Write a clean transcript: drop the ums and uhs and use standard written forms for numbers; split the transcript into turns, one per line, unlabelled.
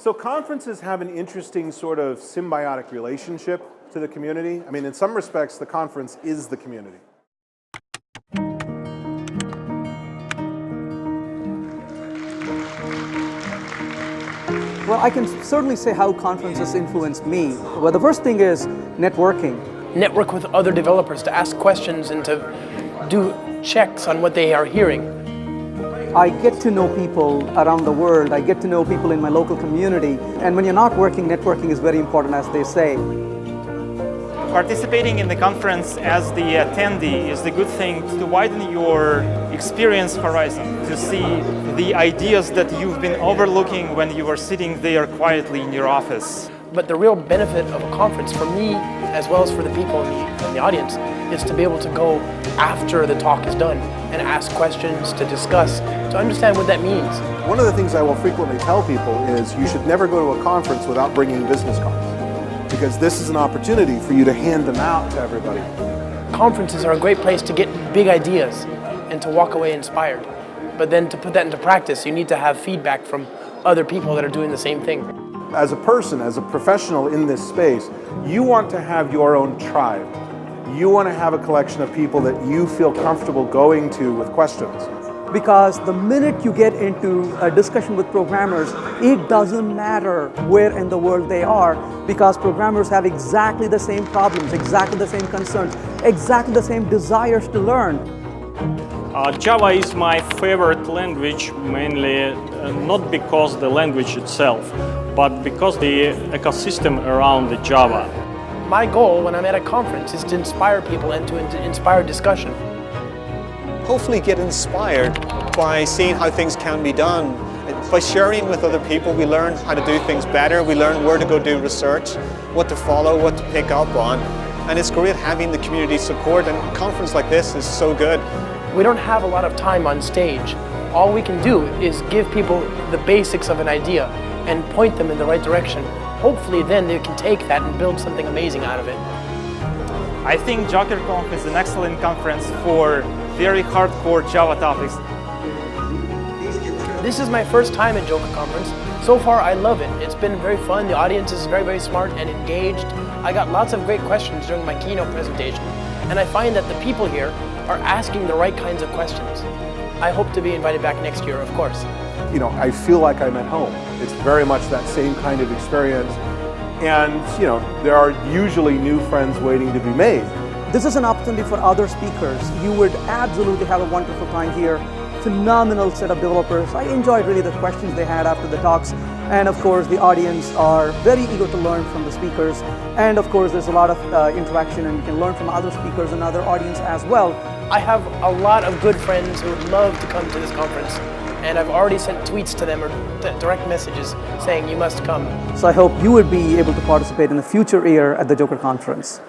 So conferences have an interesting sort of symbiotic relationship to the community. I mean, in some respects, the conference is the community.
Well, I can certainly say how conferences influenced me. Well, the first thing is networking.
Network with other developers to ask questions and to do checks on what they are hearing.
I get to know people around the world. I get to know people in my local community. And when you're not working, networking is very important, as they say.
Participating in the conference as the attendee is the good thing to widen your experience horizon, to see the ideas that you've been overlooking when you were sitting there quietly in your office.
But the real benefit of a conference for me, as well as for the people in the audience, is to be able to go after the talk is done and ask questions, to discuss, to understand what that means.
One of the things I will frequently tell people is you should never go to a conference without bringing business cards, because this is an opportunity for you to hand them out to everybody.
Conferences are a great place to get big ideas and to walk away inspired. But then to put that into practice, you need to have feedback from other people that are doing the same thing.
As a person, as a professional in this space, you want to have your own tribe. You want to have a collection of people that you feel comfortable going to with questions.
Because the minute you get into a discussion with programmers, it doesn't matter where in the world they are, because programmers have exactly the same problems, exactly the same concerns, exactly the same desires to learn.
Java is my favorite language, mainly not because the language itself, but because the ecosystem around the Java.
My goal when I'm at a conference is to inspire people and to inspire discussion.
Hopefully get inspired by seeing how things can be done. By sharing with other people, we learn how to do things better, we learn where to go do research, what to follow, what to pick up on. And it's great having the community support, and a conference like this is so good.
We don't have a lot of time on stage. All we can do is give people the basics of an idea and point them in the right direction. Hopefully then they can take that and build something amazing out of it.
I think JokerConf is an excellent conference for very hardcore Java topics.
This is my first time at Joker Conference. So far I love it. It's been very fun. The audience is very, very smart and engaged. I got lots of great questions during my keynote presentation, and I find that the people here are asking the right kinds of questions. I hope to be invited back next year, of course.
You know, I feel like I'm at home. It's very much that same kind of experience. And, you know, there are usually new friends waiting to be made.
This is an opportunity for other speakers. You would absolutely have a wonderful time here. Phenomenal set of developers. I enjoyed really the questions they had after the talks. And of course, the audience are very eager to learn from the speakers. And of course, there's a lot of interaction, and you can learn from other speakers and other audience as well.
I have a lot of good friends who would love to come to this conference, and I've already sent tweets to them or direct messages saying you must come.
So I hope you would be able to participate in a future year at the Joker Conference.